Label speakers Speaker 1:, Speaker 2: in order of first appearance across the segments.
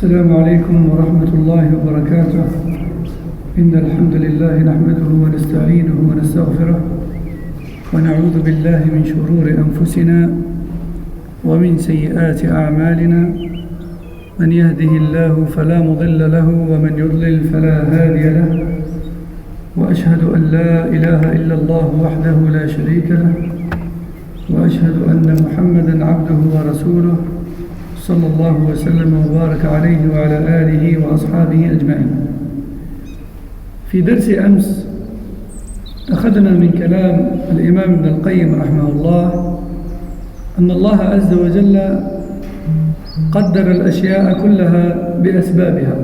Speaker 1: السلام عليكم ورحمة الله وبركاته. إن الحمد لله نحمده ونستعينه ونستغفره ونعوذ بالله من شرور أنفسنا ومن سيئات أعمالنا. من يهده الله فلا مضل له ومن يضلل فلا هادي له، وأشهد أن لا إله إلا الله وحده لا شريك له، وأشهد أن محمدا عبده ورسوله صلى الله وسلم وبارك عليه وعلى آله وأصحابه أجمعين. في درس أمس أخذنا من كلام الإمام ابن القيم رحمه الله أن الله عز وجل قدر الأشياء كلها بأسبابها،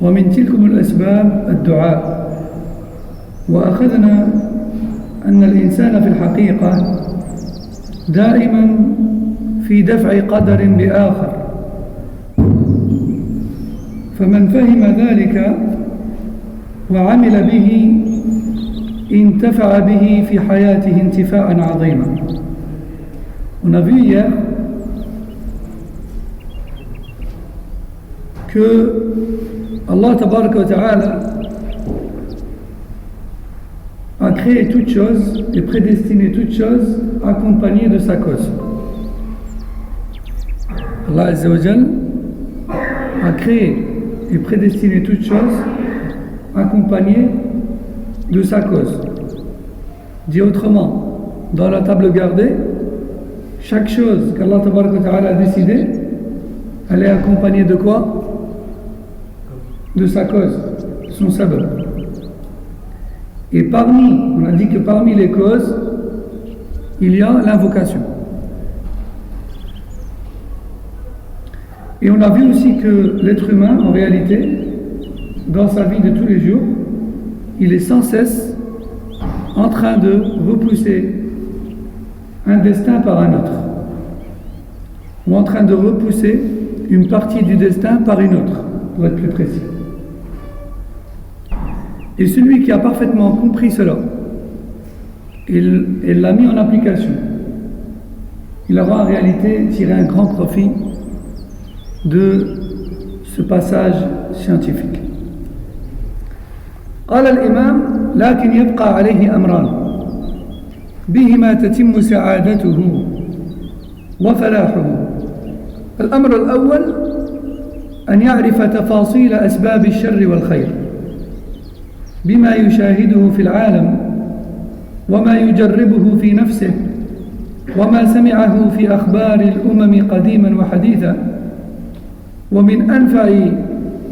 Speaker 1: ومن تلكم الأسباب الدعاء. وأخذنا أن الإنسان في الحقيقة دائما في دفع قدر بآخر، فمن فهم ذلك وعمل به انتفع به في حياته انتفاعا عظيما. On a vu hier que Allah Tabaraka wa Ta'ala a créé toute chose et prédestiné toute chose accompagnée de sa cause. Allah Azza wa Jal a créé et prédestiné toute chose accompagnée de sa cause. Dit autrement, dans la table gardée, chaque chose qu'Allah Tabaraka wa Ta'ala a décidé, elle est accompagnée de quoi? De sa cause, de son sabab. Et on a dit que parmi les causes, il y a l'invocation. Et on a vu aussi que l'être humain, en réalité, dans sa vie de tous les jours, il est sans cesse en train de repousser un destin par un autre, ou en train de repousser une partie du destin par une autre, pour être plus précis. Et celui qui a parfaitement compris cela, il l'a mis en application, il aura en réalité tiré un grand profit de ce passage scientifique. قال الإمام: لكن يبقى عليه أمران بهما تتم سعادته وفلاحه. الأمر الأول أن يعرف تفاصيل أسباب الشر والخير بما يشاهده في العالم وما يجربه في نفسه وما سمعه في أخبار الأمم قديما وحديثا. ومن أنفع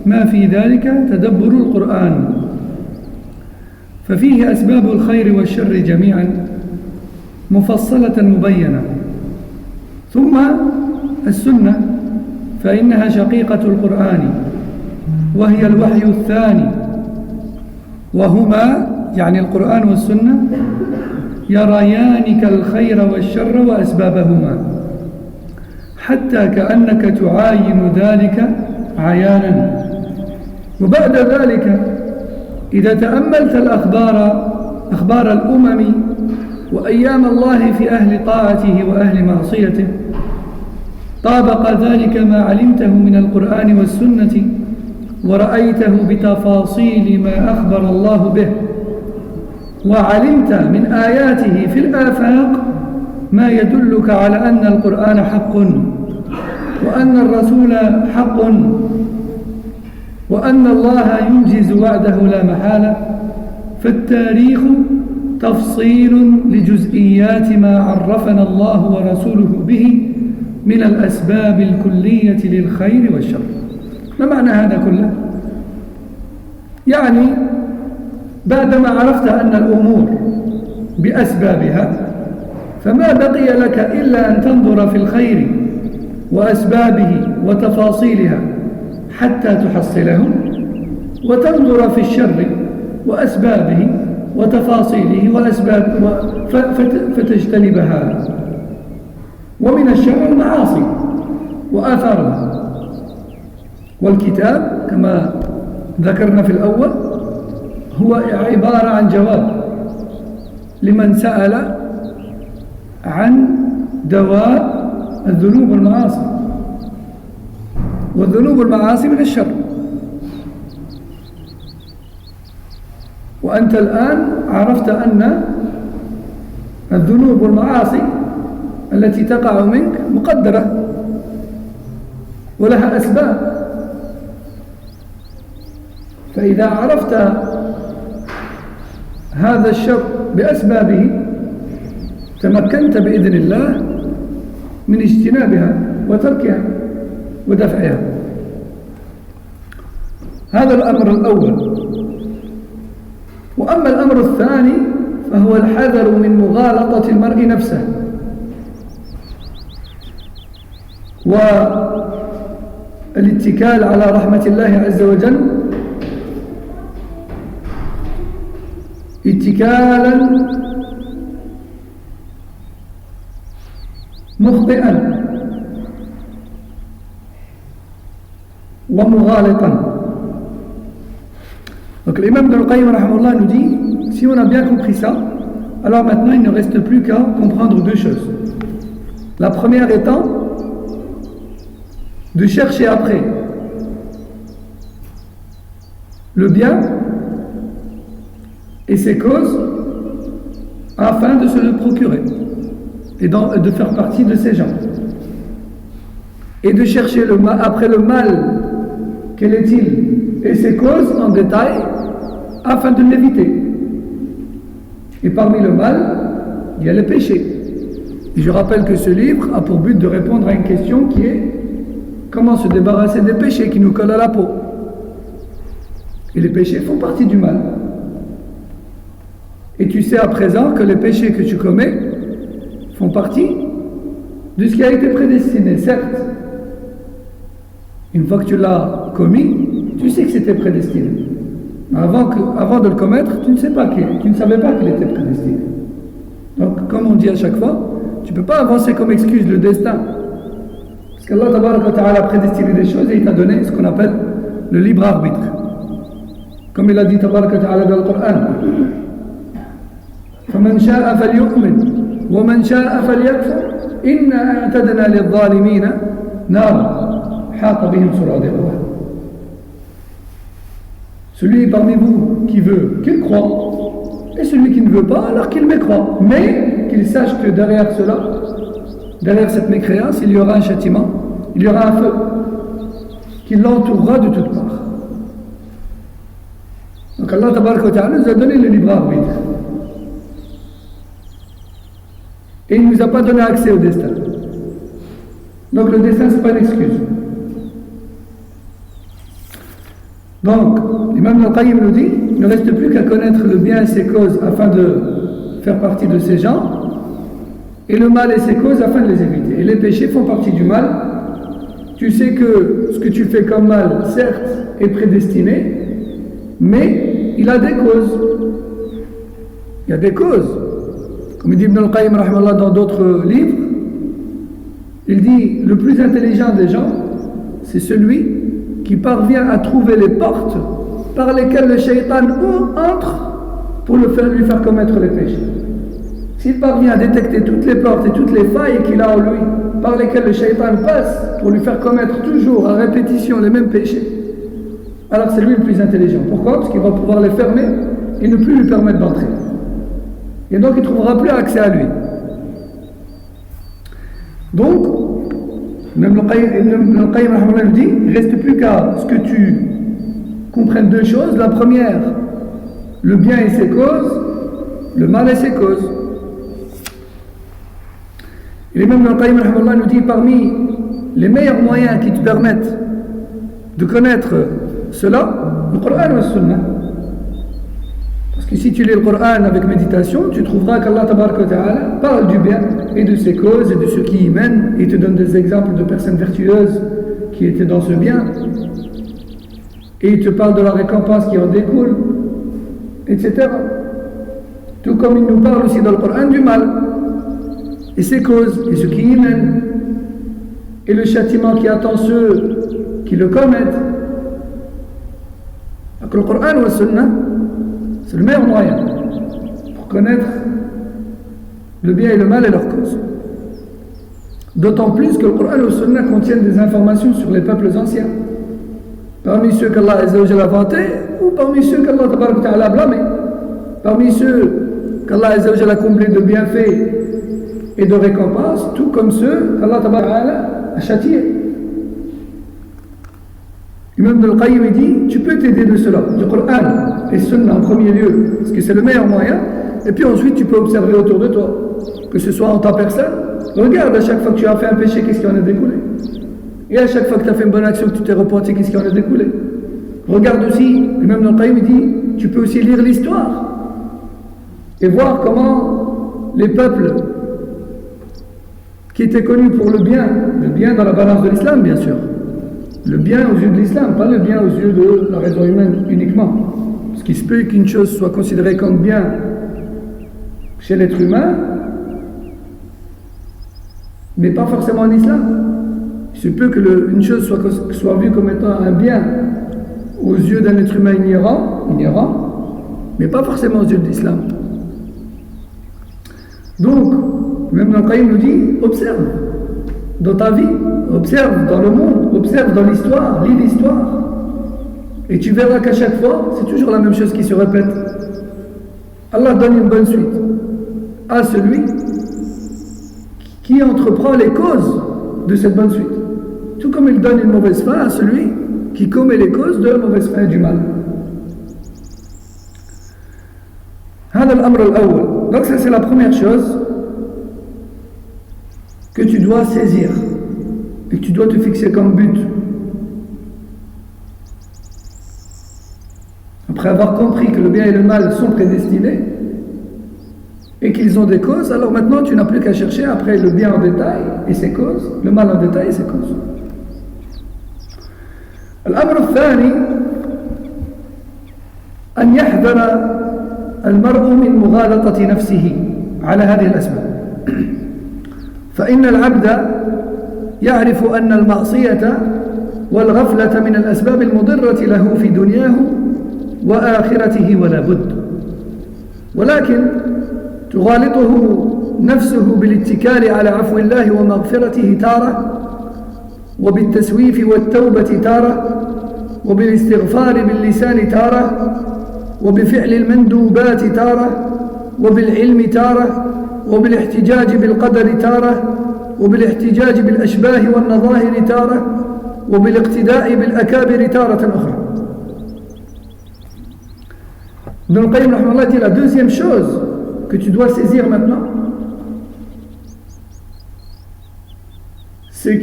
Speaker 1: ما في ذلك تدبر القرآن، ففيه أسباب الخير والشر جميعا مفصلة مبينة. ثم السنة، فإنها شقيقة القرآن وهي الوحي الثاني، وهما يعني القرآن والسنة يريانك الخير والشر وأسبابهما حتى كأنك تعاين ذلك عيانا. وبعد ذلك إذا تأملت أخبار الأمم وأيام الله في أهل طاعته وأهل معصيته، طابق ذلك ما علمته من القرآن والسنة ورأيته بتفاصيل ما أخبر الله به، وعلمت من آياته في الآفاق ما يدلك على أن القرآن حق، وأن الرسول حق، وأن الله ينجز وعده لا محالة. فالتاريخ تفصيل لجزئيات ما عرفنا الله ورسوله به من الأسباب الكلية للخير والشر. ما معنى هذا كله؟ يعني بعدما عرفت أن الأمور بأسبابها، فما بقي لك إلا أن تنظر في الخير وأسبابه وتفاصيلها حتى تحصله، وتنظر في الشر وأسبابه وتفاصيله فتجتنبها. ومن الشر المعاصي وآثارها. والكتاب كما ذكرنا في الأول هو عبارة عن جواب لمن سأل عن دواء الذنوب والمعاصي. والذنوب والمعاصي من الشر. وأنت الآن عرفت أن الذنوب والمعاصي التي تقع منك مقدرة ولها أسباب. فإذا عرفت هذا الشر بأسبابه تمكنت بإذن الله من اجتنابها وتركها ودفعها. هذا الأمر الأول. وأما الأمر الثاني فهو الحذر من مغالطة المرء نفسه والاتكال على رحمة الله عز وجل اتكالا مخطئا ومغالطا. Donc l'imam Ibn al-Qayyim rahimahullah nous dit, si on a bien compris ça, alors maintenant il ne reste plus qu'à comprendre deux choses. La première étant de chercher après le bien et ses causes afin de se le procurer et de faire partie de ces gens. Et de chercher après le mal, quel est-il, et ses causes en détail afin de l'éviter. Et parmi le mal, il y a le péché. Et je rappelle que ce livre a pour but de répondre à une question qui est comment se débarrasser des péchés qui nous collent à la peau. Et les péchés font partie du mal. Et tu sais à présent que les péchés que tu commets font partie de ce qui a été prédestiné, certes. Une fois que tu l'as commis, tu sais que c'était prédestiné. Mais avant de le commettre, tu ne savais pas qu'il était prédestiné. Donc, comme on dit à chaque fois, tu ne peux pas avancer comme excuse le destin. Parce qu'Allah Tabaraka wa Ta'ala a prédestiné des choses et il t'a donné ce qu'on appelle le libre arbitre. Comme il a dit Tabaraka wa Ta'ala dans le Coran. فَمَنْ شَاءَ فَلْيُؤْمِنْ وَمَنْ شَاءَ فَلْيَكْفُرْ إِنَّا أَعْتَدْنَا لِلظَّالِمِينَ نَارًا حَاطَ بِهِمْ سُرَادِقُهَا. Celui parmi vous qui veut, qu'il croit. Et celui qui ne veut pas, alors qu'il mécroit. Mais qu'il sache que derrière cela, derrière cette mécréance, il y aura un châtiment, il y aura un feu qui l'entourera de toutes parts. Donc Allah Tabaraka wa Ta'ala nous a donné le libre arbitre. Et il ne nous a pas donné accès au destin. Donc le destin, ce n'est pas une excuse. Donc, l'imam al-Qayyim nous dit, il ne reste plus qu'à connaître le bien et ses causes afin de faire partie de ces gens, et le mal et ses causes afin de les éviter. Et les péchés font partie du mal. Tu sais que ce que tu fais comme mal, certes, est prédestiné, mais il a des causes. Il y a des causes. Comme il dit Ibn al-Qayyim rahimahullah dans d'autres livres, il dit, le plus intelligent des gens, c'est celui qui parvient à trouver les portes par lesquelles le shaitan entre pour lui faire commettre les péchés. S'il parvient à détecter toutes les portes et toutes les failles qu'il a en lui, par lesquelles le shaitan passe pour lui faire commettre toujours à répétition les mêmes péchés, alors c'est lui le plus intelligent. Pourquoi? Parce qu'il va pouvoir les fermer et ne plus lui permettre d'entrer. Et donc il ne trouvera plus accès à lui. Donc, même le Qayyim nous dit, il ne reste plus qu'à ce que tu comprennes deux choses. La première, le bien et ses causes, le mal et ses causes. Et même le Qayyim nous dit, parmi les meilleurs moyens qui te permettent de connaître cela, le Coran et la Sunna. Parce que si tu lis le Coran avec méditation, tu trouveras qu'Allah Tabaraka wa Ta'ala parle du bien et de ses causes et de ceux qui y mènent, et te donne des exemples de personnes vertueuses qui étaient dans ce bien, et il te parle de la récompense qui en découle, etc. Tout comme il nous parle aussi dans le Coran du mal et ses causes et ceux qui y mènent et le châtiment qui attend ceux qui le commettent. Donc le Coran ou la Sunna, c'est le meilleur moyen pour connaître le bien et le mal et leurs causes. D'autant plus que le Coran et le Sunna contiennent des informations sur les peuples anciens. Parmi ceux qu'Allah a vantés ou parmi ceux qu'Allah a blâmés. Parmi ceux qu'Allah a comblés de bienfaits et de récompenses, tout comme ceux qu'Allah a châtiés. Imam Ibn al-Qayyim dit, tu peux t'aider de cela, du Coran et Sunna en premier lieu, parce que c'est le meilleur moyen, et puis ensuite tu peux observer autour de toi, que ce soit en ta personne. Regarde à chaque fois que tu as fait un péché, qu'est-ce qui en a découlé. Et à chaque fois que tu as fait une bonne action, que tu t'es repenti, qu'est-ce qui en a découlé. Regarde aussi, Imam Ibn al-Qayyim dit, tu peux aussi lire l'histoire et voir comment les peuples qui étaient connus pour le bien dans la balance de l'islam bien sûr, le bien aux yeux de l'islam, pas le bien aux yeux de la raison humaine uniquement. Parce qu'il se peut qu'une chose soit considérée comme bien chez l'être humain, mais pas forcément en islam. Il se peut qu'une chose soit vue comme étant un bien aux yeux d'un être humain ignorant, mais pas forcément aux yeux de l'islam. Donc, même Al-Qaïm nous dit, observe dans ta vie, observe dans le monde, observe dans l'histoire, lis l'histoire. Et tu verras qu'à chaque fois, c'est toujours la même chose qui se répète. Allah donne une bonne suite à celui qui entreprend les causes de cette bonne suite. Tout comme il donne une mauvaise fin à celui qui commet les causes de la mauvaise fin et du mal. Donc ça c'est la première chose que tu dois saisir et que tu dois te fixer comme but. Après avoir compris que le bien et le mal sont prédestinés et qu'ils ont des causes, alors maintenant tu n'as plus qu'à chercher après le bien en détail et ses causes, le mal en détail et ses causes. الأمر الثاني أن يحذر المرء من مغالطة نفسه على هذه الأسباب. فإن العبد يعرف أن المعصية والغفلة من الأسباب المضرة له في دنياه وآخرته ولا بد، ولكن تغالطه نفسه بالاتكال على عفو الله ومغفرته تارة، وبالتسويف والتوبة تارة، وبالاستغفار باللسان تارة، وبفعل المندوبات تارة، وبالعلم تارة، وبالاحتجاج بالقدر تارة، وبالاحتجاج بالأشباه والنظائر تارة، وبالاقتداء بالأكابر تارة أخرى. Ibn al-Qayyim rahimahullah dit la deuxième chose que tu dois saisir maintenant, c'est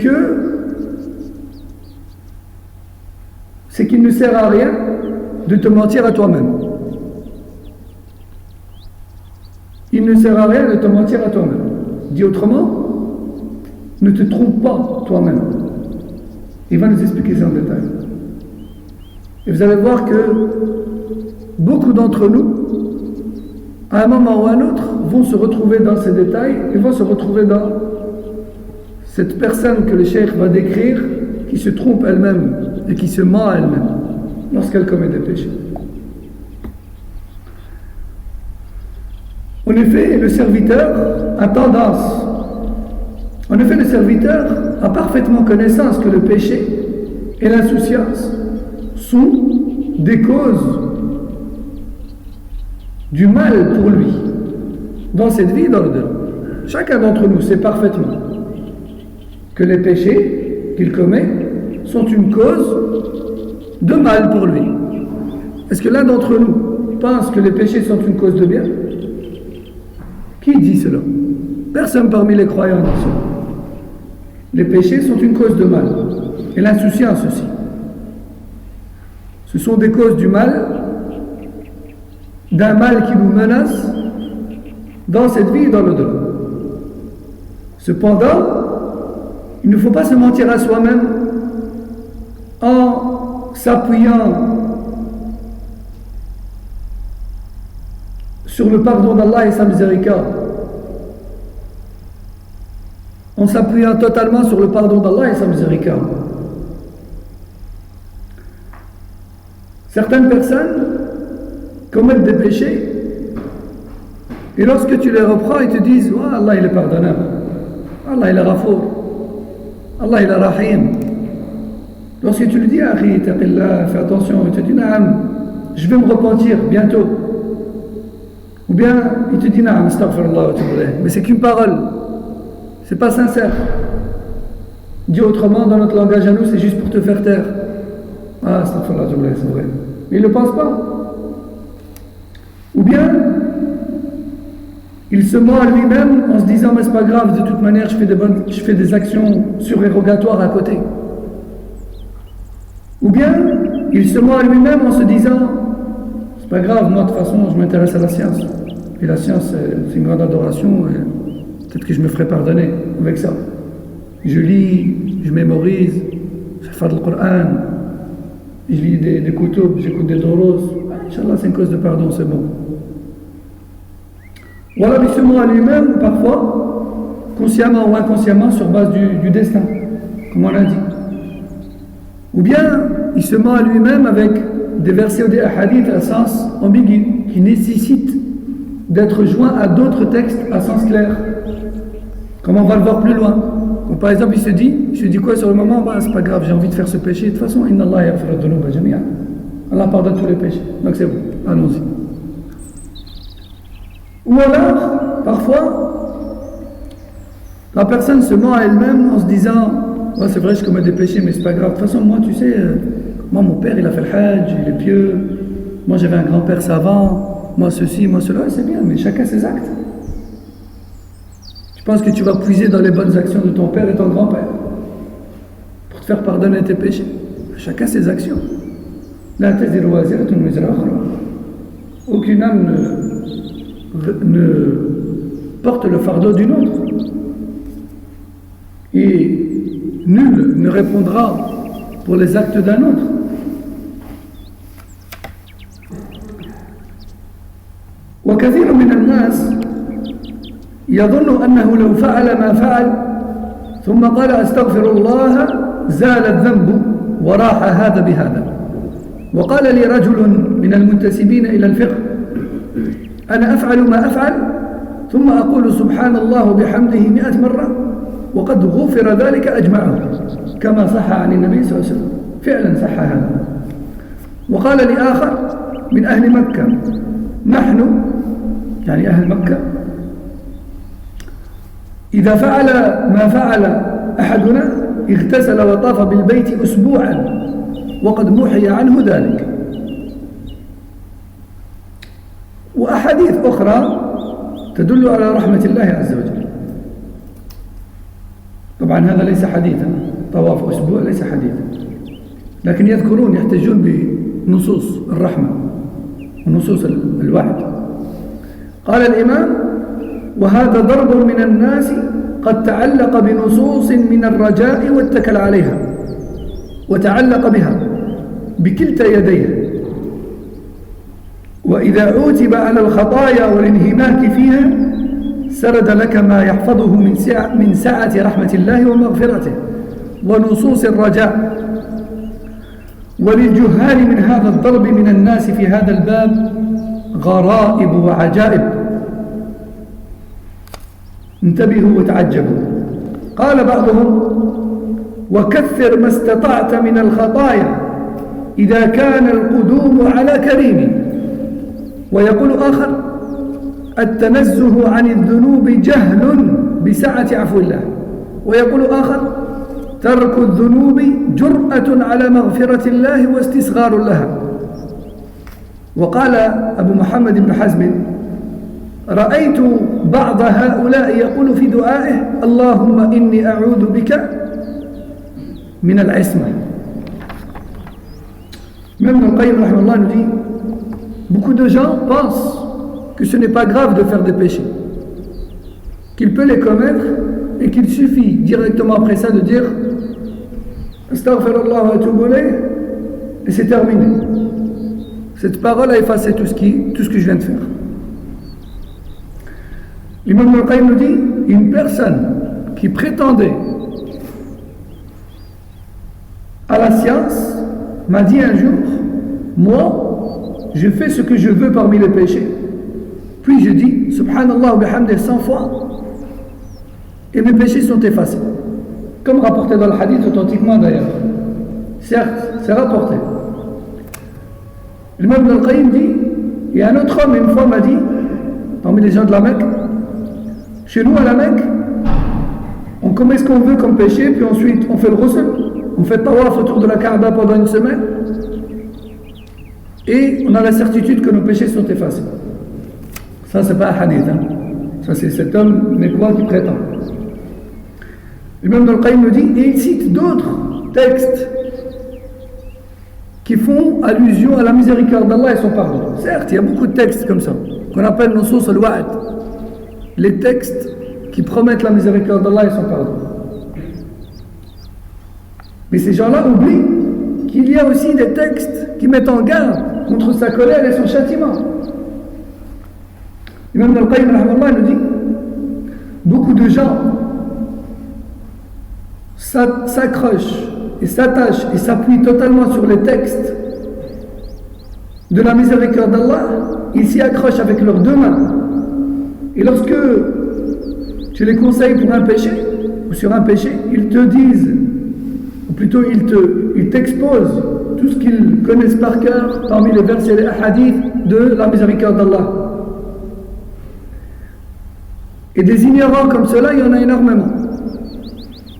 Speaker 1: qu'il ne sert à rien de te mentir à toi-même. Il ne sert à rien de te mentir à toi-même. Dit autrement, ne te trompe pas toi-même. Il va nous expliquer ça en détail. Et vous allez voir que beaucoup d'entre nous, à un moment ou à un autre, vont se retrouver dans ces détails et vont se retrouver dans cette personne que le cheikh va décrire, qui se trompe elle-même et qui se ment à elle-même lorsqu'elle commet des péchés. En effet, le serviteur a tendance, le serviteur a parfaitement connaissance que le péché et l'insouciance sont des causes du mal pour lui, dans cette vie et dans l'au-delà. Chacun d'entre nous sait parfaitement que les péchés qu'il commet sont une cause de mal pour lui. Est-ce que l'un d'entre nous pense que les péchés sont une cause de bien? Qui dit cela? Personne parmi les croyants dit cela. Les péchés sont une cause de mal, et l'insouciance aussi. Ce sont des causes du mal, d'un mal qui nous menace dans cette vie et dans l'au-delà. Cependant, il ne faut pas se mentir à soi-même en s'appuyant sur le pardon d'Allah et sa miséricorde, en s'appuyant totalement sur le pardon d'Allah et sa miséricorde. Certaines personnes commettent des péchés et lorsque tu les reprends, ils te disent oh, Allah il est pardonneur, Allah il est ghafour, Allah il est rahim. Lorsque tu lui dis, Akhi, taqillah, fais attention, il te dit, Naam, je vais me repentir bientôt. Ou bien, il te dit, Naam, astaghfirullah, mais c'est qu'une parole. C'est pas sincère. Dit autrement, dans notre langage à nous, c'est juste pour te faire taire. Ah, astaghfirullah, c'est vrai. Mais il ne le pense pas. Ou bien, il se ment à lui-même en se disant, mais c'est pas grave, de toute manière, je fais des actions surérogatoires à côté. Ou bien, il se ment à lui-même en se disant, c'est pas grave, moi de toute façon, je m'intéresse à la science. Et la science, c'est une grande adoration, et peut-être que je me ferai pardonner avec ça. Je lis, je mémorise, je fais le Coran, je lis des koutoubs, j'écoute des doros. Inch'Allah, c'est une cause de pardon, c'est bon. Voilà, il se ment à lui-même, parfois, consciemment ou inconsciemment, sur base du destin, comme on l'a dit. Ou bien, il se ment à lui-même avec des versets ou des hadiths à sens ambigu, qui nécessitent d'être joints à d'autres textes à sens clair. Comme on va le voir plus loin. Comme par exemple, il se dit quoi sur le moment? Bah, c'est pas grave, j'ai envie de faire ce péché. De toute façon, Inna Allah yaghfiru dhunuba jami'an. Allah pardonne tous les péchés. Donc c'est bon, allons-y. Ou alors, parfois, la personne se ment à elle-même en se disant, ouais, c'est vrai, je commets des péchés, mais c'est pas grave. De toute façon, moi, tu sais, moi, mon père, il a fait le hajj, il est pieux. Moi, j'avais un grand-père savant. Moi, ceci, moi, cela. Ouais, c'est bien, mais chacun ses actes. Tu penses que tu vas puiser dans les bonnes actions de ton père et ton grand-père pour te faire pardonner tes péchés. Chacun ses actions. La taziru waziratun wizra ukhra. Aucune âme ne porte le fardeau d'une autre. Et nul ne répondra pour les actes d'un autre. وكثير من الناس يظن أنه لو فعل ما فعل ثم قال أستغفر الله زال الذنب وراح هذا بهذا. وقال لي رجل من المنتسبين إلى الفقه أنا أفعل ما أفعل ثم أقول سبحان الله بحمده 100 مرة وقد غفر ذلك أجمعه كما صح عن النبي صلى الله عليه وسلم. فعلا صح هذا. وقال لي آخر من أهل مكة نحن يعني أهل مكة إذا فعل ما فعل أحدنا اغتسل وطاف بالبيت أسبوعا وقد محي عنه ذلك. وأحاديث أخرى تدل على رحمة الله عز وجل. طبعا هذا ليس حديثا، طواف أسبوع ليس حديثا، لكن يذكرون يحتجون بنصوص الرحمة ونصوص الوعد. قال الإمام وهذا ضرب من الناس قد تعلق بنصوص من الرجاء واتكل عليها وتعلق بها بكلتا يديه، وإذا عوتب على الخطايا والانهماك فيها سرد لك ما يحفظه من سعة رحمة الله ومغفرته ونصوص الرجاء. وللجهال من هذا الضرب من الناس في هذا الباب غرائب وعجائب. انتبهوا وتعجبوا. قال بعضهم وكثر ما استطعت من الخطايا إذا كان القدوم على كريم. ويقول آخر التنزه عن الذنوب جهل بسعة عفو الله. ويقول آخر ترك الذنوب جرأة على مغفرة الله واستسغار لها. وقال أبو محمد بن حزم رأيت بعض هؤلاء يقول في دعائه اللهم إني أعوذ بك من العصمة. Même le Qayyim rahimahullah nous dit beaucoup de gens pensent que ce n'est pas grave de faire des péchés, qu'il peut les commettre et qu'il suffit directement après ça de dire astaghfirullah wa atubu ilayh et c'est terminé. Cette parole a effacé tout ce que je viens de faire. L'imam al-Qayyim nous dit une personne qui prétendait à la science m'a dit un jour moi je fais ce que je veux parmi les péchés, puis je dis subhanallah wa bihamdihi 100 fois et mes péchés sont effacés. comme rapporté dans le hadith authentiquement d'ailleurs. Certes, c'est rapporté. L'imam Ibn al-Qayyim dit, il y a un autre homme une fois m'a dit, parmi les gens de la Mecque, chez nous à la Mecque, on commet ce qu'on veut comme péché, puis ensuite on fait le ghusl, on fait tawaf autour de la Kaaba pendant une semaine, et on a la certitude que nos péchés sont effacés. Ça, c'est pas un hadith. Hein. Ça, c'est cet homme mécois qui prétend. L'imam Ibn al-Qayyim nous dit, et il cite d'autres textes qui font allusion à la miséricorde d'Allah et son pardon. Certes, il y a beaucoup de textes comme ça, qu'on appelle nos sources al-wa'd, les textes qui promettent la miséricorde d'Allah et son pardon. Mais ces gens-là oublient qu'il y a aussi des textes qui mettent en garde contre sa colère et son châtiment. L'imam Ibn al-Qayyim nous dit, beaucoup de gens s'accrochent et s'attachent et s'appuient totalement sur les textes de la miséricorde d'Allah, ils s'y accrochent avec leurs deux mains. Et lorsque tu les conseilles pour un péché, ou sur un péché, ils te disent, ou plutôt ils t'exposent tout ce qu'ils connaissent par cœur parmi les versets et les hadiths de la miséricorde d'Allah. Et des ignorants comme cela, il y en a énormément.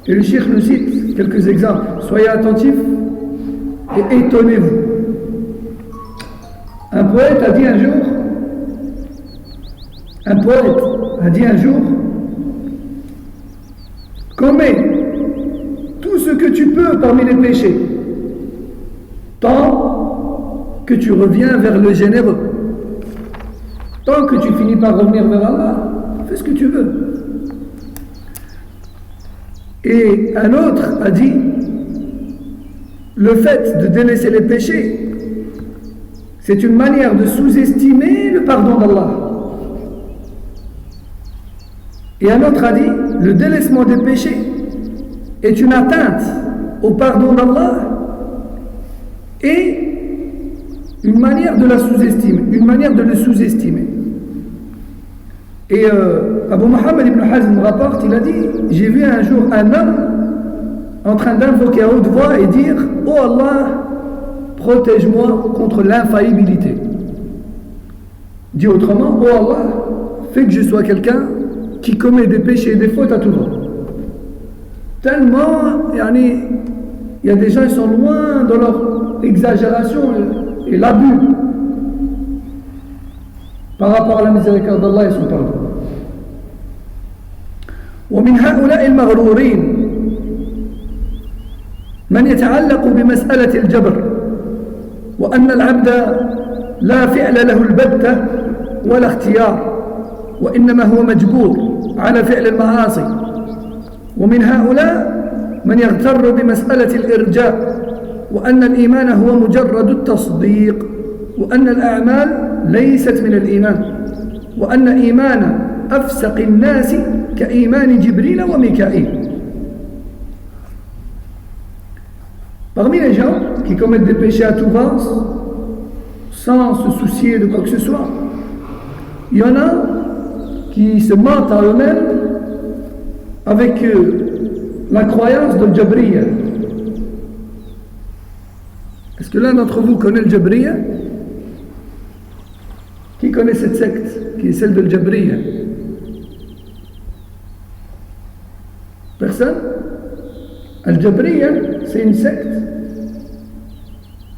Speaker 1: Et le cheikh nous cite quelques exemples. Soyez attentifs et étonnez-vous. Un poète a dit un jour, commets tout ce que tu peux parmi les péchés, tant que tu reviens vers le généreux. Tant que tu finis par revenir vers Allah, fais ce que tu veux. Et un autre a dit, le fait de délaisser les péchés, c'est une manière de sous-estimer le pardon d'Allah. Et un autre a dit, le délaissement des péchés est une atteinte au pardon d'Allah et une manière de la sous-estimer, une manière de le sous-estimer. Et Abu Muhammad ibn Hazm rapporte, il a dit, j'ai vu un jour un homme en train d'invoquer à haute voix et dire, oh Allah, protège-moi contre l'infaillibilité. Dit autrement, oh Allah, fais que je sois quelqu'un qui commet des péchés et des fautes à tout va. Tellement, il y a des gens qui sont loin dans leur exagération et l'abus par rapport à la miséricorde d'Allah et son pardon. ومن هؤلاء المغرورين من يتعلق بمسألة الجبر وأن العبد لا فعل له البتة ولا اختيار وإنما هو مجبور على فعل المعاصي. ومن هؤلاء من يغتر بمسألة الإرجاء وأن الإيمان هو مجرد التصديق وأن الأعمال ليست من الإيمان وأن إيمان أفسق الناس كإيمان جبريل وميكائيل. Parmi les gens qui commettent des péchés à tout va, sans se soucier de quoi que ce soit, il y en a qui se mentent à eux-mêmes avec la croyance de Jabriya. Est-ce que l'un d'entre vous connaît le Jabriya? Qui connaît cette secte qui est celle de Jabriya? Personne? Al-Jabriya, c'est une secte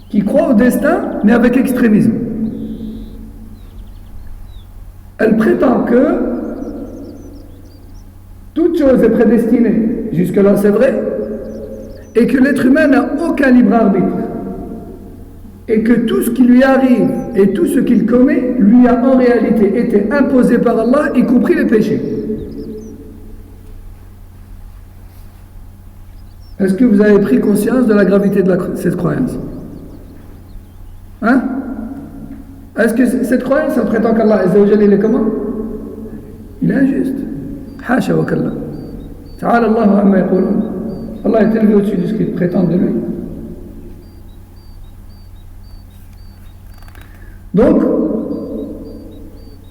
Speaker 1: qui croit au destin, mais avec extrémisme. Elle prétend que toute chose est prédestinée, jusque-là c'est vrai, et que l'être humain n'a aucun libre arbitre, et que tout ce qui lui arrive et tout ce qu'il commet lui a en réalité été imposé par Allah, y compris les péchés. Est-ce que vous avez pris conscience de la gravité de cette croyance? Hein? Est-ce que cette croyance, ça prétend qu'Allah il est comment? Il est injuste. Hasha wa kallah. Ta'ala Allahu amma yaqulun. Allah est élevé au-dessus de ce qu'ils prétendent de lui. Donc,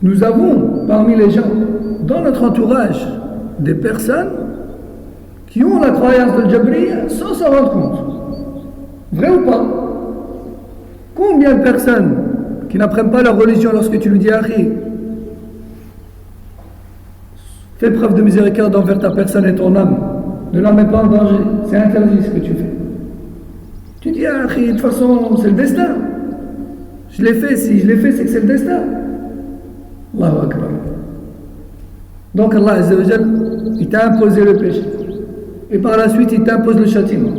Speaker 1: nous avons parmi les gens, dans notre entourage, des personnes qui ont la croyance de Jabriya sans s'en rendre compte. Vrai ou pas? Combien de personnes qui n'apprennent pas leur religion lorsque tu lui dis Akhi, fais preuve de miséricorde envers ta personne et ton âme, ne la mets pas en danger, c'est interdit ce que tu fais. Tu dis Akhi, de toute façon c'est le destin. Je l'ai fait, si je l'ai fait c'est que c'est le destin. Allahu Akbar. Donc Allah Azza wa Jal, il t'a imposé le péché. Et par la suite, il t'impose le châtiment.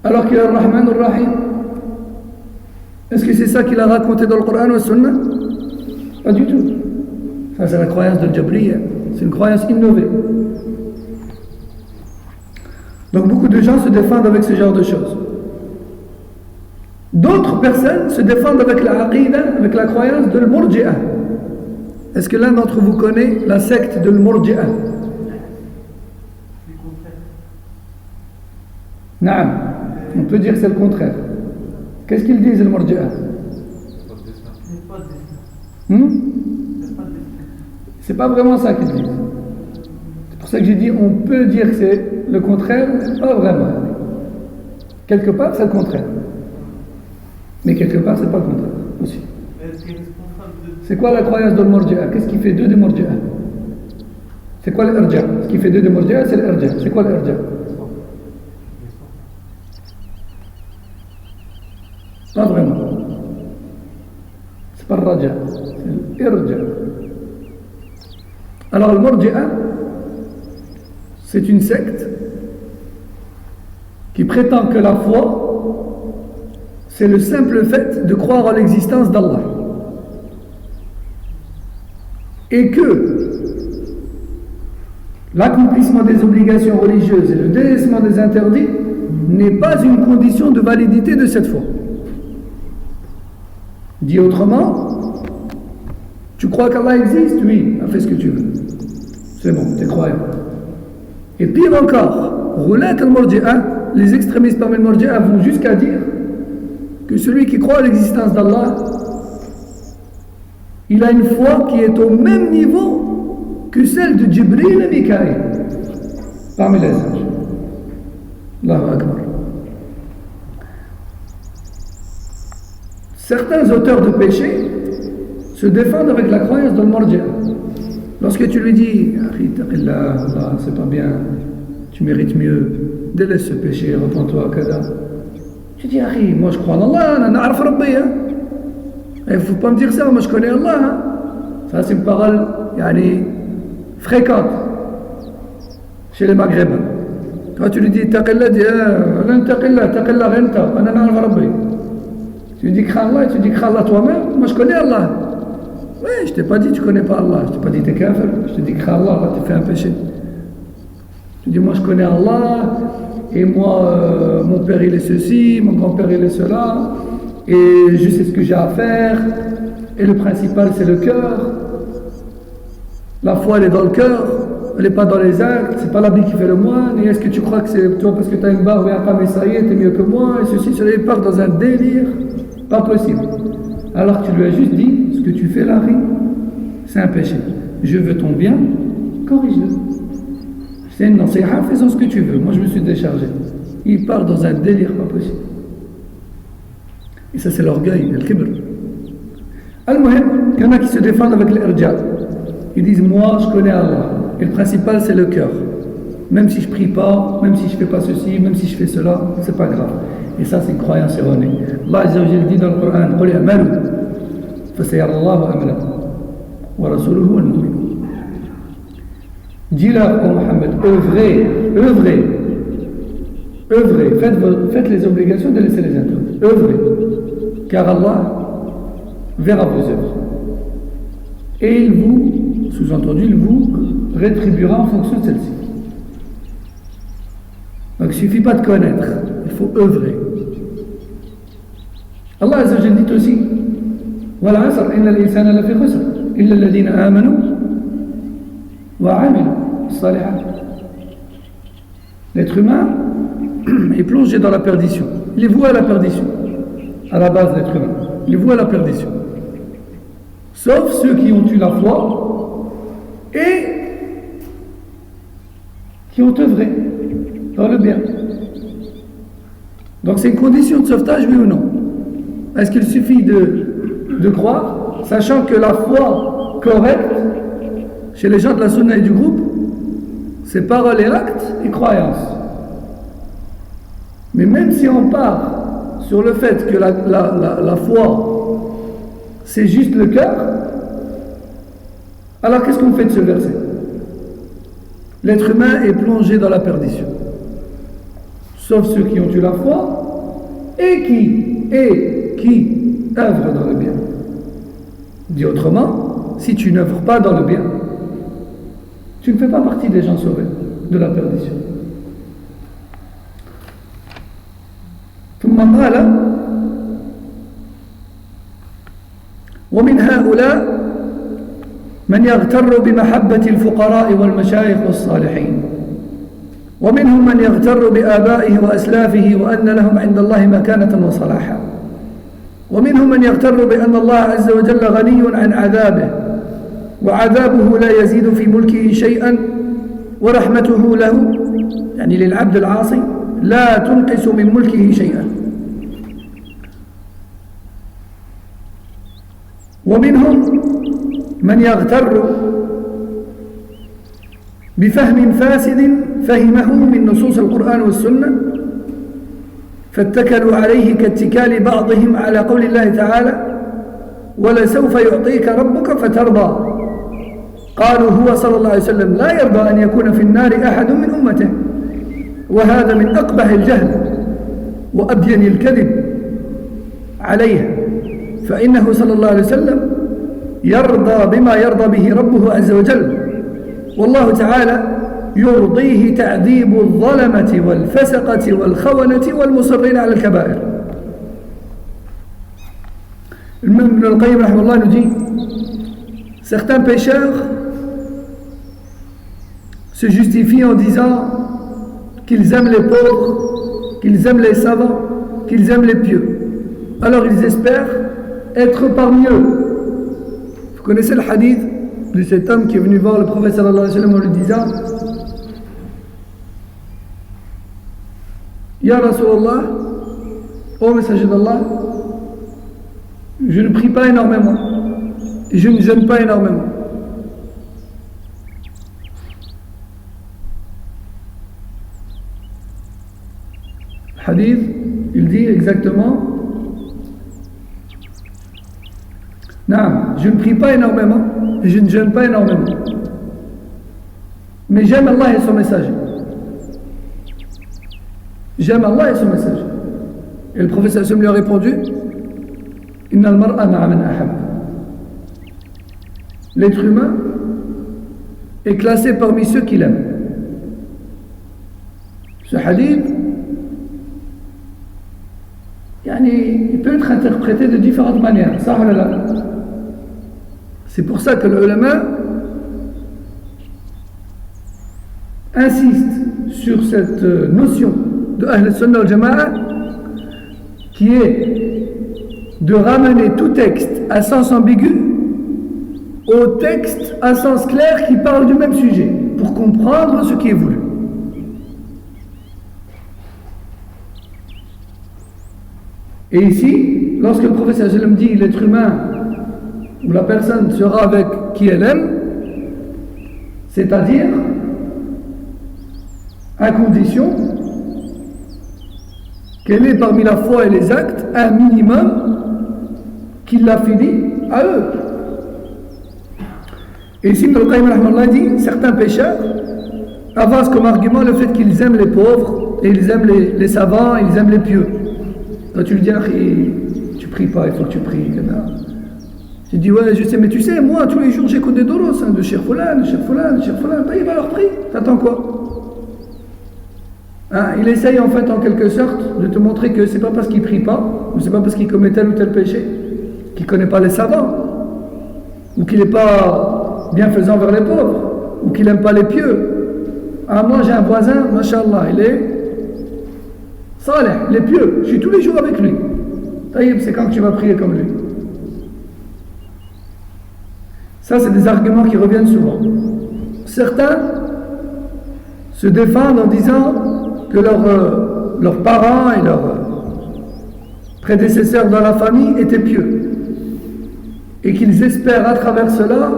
Speaker 1: Alors qu'il est le Rahman le Rahim. Est-ce que c'est ça qu'il a raconté dans le Coran ou la Sunna? Pas du tout. Ça, c'est la croyance de Jabriya. C'est une croyance innovée. Donc, beaucoup de gens se défendent avec ce genre de choses. D'autres personnes se défendent avec la aqidah, avec la croyance de l'Murji'a. Est-ce que l'un d'entre vous connaît la secte de l'Murji'a? Naam, on peut dire que c'est le contraire. Qu'est-ce qu'ils disent, le Murji'a? C'est pas vraiment ça qu'ils disent. C'est pour ça que j'ai dit on peut dire que c'est le contraire, mais pas vraiment. Quelque part, c'est le contraire. Mais quelque part, c'est pas le contraire aussi. C'est quoi la croyance de l'Murji'a? Qu'est-ce qui fait d'eux des Murji'a? C'est quoi l'Irja? Ce qui fait d'eux des Murji'a, c'est l'Irja. C'est quoi l'Irja? Pas vraiment. C'est pas le Raja, c'est l'Irja. Alors le Murji'a, c'est une secte qui prétend que la foi, c'est le simple fait de croire en l'existence d'Allah. Et que l'accomplissement des obligations religieuses et le délaissement des interdits n'est pas une condition de validité de cette foi. Dit autrement, tu crois qu'Allah existe? Oui, fais ce que tu veux. C'est bon, t'es croyant. Et pire encore, roulat al-Murji'a, les extrémistes parmi les Murji'a vont jusqu'à dire que celui qui croit à l'existence d'Allah, il a une foi qui est au même niveau que celle de Jibril et Mikaïl, parmi les anges. Allahu Akbar. Certains auteurs de péché se défendent avec la croyance de l'Murji'a. Lorsque tu lui dis Allah, c'est pas bien, tu mérites mieux, délaisse ce péché, repens-toi, kada. Tu dis moi je crois en Allah, na'araf Rabbi. Il ne faut pas me dire ça, moi je connais Allah. Ça c'est une parole fréquente chez les Maghrébins. Quand tu lui dis taqillah, dis taqillah renta, ana na'araf Rabbi. Tu dis crains Allah et tu dis crains Allah toi-même, moi je connais Allah. Oui, je t'ai pas dit tu connais pas Allah, je t'ai pas dit t'es kafir, je t'ai dit crains Allah, là tu fais un péché. Tu dis moi je connais Allah, et moi mon père il est ceci, mon grand-père il est cela, et je sais ce que j'ai à faire, et le principal c'est le cœur. La foi elle est dans le cœur, elle n'est pas dans les actes, c'est pas l'habit qui fait le moine, et est-ce que tu crois que c'est toi parce que tu as une barbe et un pas, mais ça y est, t'es mieux que moi, et ceci, cela, il part dans un délire, pas possible. Alors que tu lui as juste dit, ce que tu fais là, c'est un péché. Je veux ton bien, corrige-le. C'est une nasiha, faisons ce que tu veux, moi je me suis déchargé. Il part dans un délire pas possible. Et ça c'est l'orgueil, le kibr. Al-Muhim, il y en a qui se défendent avec l'irja. Ils disent, moi je connais Allah. Et le principal c'est le cœur. Même si je prie pas, même si je fais pas ceci, même si je fais cela, c'est pas grave. Et ça c'est une croyance erronée. Allah Azza wa Jalla dit dans le Coran, قُلْ اعْمَلُوا فَسَيَرَى اللَّهُ عَمَلَكُمْ وَرَسُولُهُ وَالْمُؤْمِنُونَ. Dis-leur, ô Mohammed, œuvrez, faites les obligations de laisser les interdits. Œuvrez, car Allah verra vos œuvres. Et il vous, sous-entendu, il vous rétribuera en fonction de celle-ci. Donc il ne suffit pas de connaître, il faut œuvrer. Allah Azza wa Jalla dit aussi وَالْعَصْرِ إِنَّ الْإِنسَانَ لَفِي خُسْرٍ إِلَّا الَّذِينَ آمَنُوا وَعَمِلُوا الصَّالِحَاتِ. L'être humain est plongé dans la perdition. Il est voué à la perdition. À la base, l'être humain, il est voué à la perdition. Sauf ceux qui ont eu la foi et qui ont œuvré dans le bien. Donc c'est une condition de sauvetage, oui ou non? Est-ce qu'il suffit de croire, sachant que la foi correcte, chez les gens de la sunna et du groupe, c'est parole et acte et croyance. Mais même si on part sur le fait que la foi, c'est juste le cœur, alors qu'est-ce qu'on fait de ce verset? L'être humain est plongé dans la perdition. Sauf ceux qui ont eu la foi et qui œuvrent dans le bien. Dit autrement, si tu n'œuvres pas dans le bien, tu ne fais pas partie des gens sauvés de la perdition. ثم قال ومن هؤلاء من يغتر بمحبة الفقراء والمشايخ والصالحين ومنهم من يغتر بآبائه وأسلافه وأن لهم عند الله مكانة وصلاحا ومنهم من يغتر بأن الله عز وجل غني عن عذابه وعذابه لا يزيد في ملكه شيئا ورحمته له يعني للعبد العاصي لا تنقص من ملكه شيئا ومنهم من يغتر بفهم فاسد فهمه من نصوص القرآن والسنة فاتكلوا عليه كاتكال بعضهم على قول الله تعالى ولسوف يعطيك ربك فترضى قالوا هو صلى الله عليه وسلم لا يرضى أن يكون في النار أحد من أمته وهذا من أقبح الجهل وأبين الكذب عليه فإنه صلى الله عليه وسلم يرضى بما يرضى به ربه عز وجل والله تعالى يرضيه تعذيب الظلمة والفسقة والخونة والمصرين على الكبائر. Ibn al-Qayyim rahimahullah nous dit certains pécheurs se justifient en disant qu'ils aiment les pauvres, qu'ils aiment les savants, qu'ils aiment les pieux. Alors ils espèrent être parmi eux. Vous connaissez le hadith de cet homme qui est venu voir le prophète sallallahu alayhi wa sallam en lui disant Ya Rasulallah, ô messager d'Allah, je ne prie pas énormément et je ne jeûne pas énormément. Le hadith, il dit exactement non, je ne prie pas énormément et je ne jeûne pas énormément. Mais j'aime Allah et son messager. J'aime Allah et son messager. Et le prophète sallallahu alayhi wa sallam lui a répondu Inna al-mar'a ma'a man ahab. L'être humain est classé parmi ceux qu'il aime. Ce hadith, il peut être interprété de différentes manières. C'est pour ça que le ulama insiste sur cette notion de Ahl al-Sunnah al-Jama'a qui est de ramener tout texte à sens ambigu au texte à sens clair qui parle du même sujet pour comprendre ce qui est voulu. Et ici, lorsque le prophète sallallahu alayhi wa sallam dit l'être humain ou la personne sera avec qui elle aime, c'est-à-dire à condition qu'elle ait parmi la foi et les actes un minimum qui l'affilie à eux. Et ici, Ibn al-Qayyim dit certains pécheurs avancent comme argument le fait qu'ils aiment les pauvres et ils aiment les savants, ils aiment les pieux. Toi tu lui dis tu pries pas, il faut que tu pries. Tu dis ouais je sais, mais tu sais moi tous les jours j'écoute des doros de Cheikh Fulan, de Cheikh Fulan, de Cheikh Fulan. Il va leur prier, t'attends quoi? Il essaye en fait en quelque sorte de te montrer que c'est pas parce qu'il prie pas ou c'est pas parce qu'il commet tel ou tel péché qu'il connaît pas les savants ou qu'il n'est pas bienfaisant vers les pauvres ou qu'il aime pas les pieux. Moi j'ai un voisin, mashallah, il est salih, il est pieux, je suis tous les jours avec lui. Taïb, c'est quand tu vas prier comme lui. Ça c'est des arguments qui reviennent souvent. Certains se défendent en disant que leurs parents et leurs prédécesseurs dans la famille étaient pieux et qu'ils espèrent à travers cela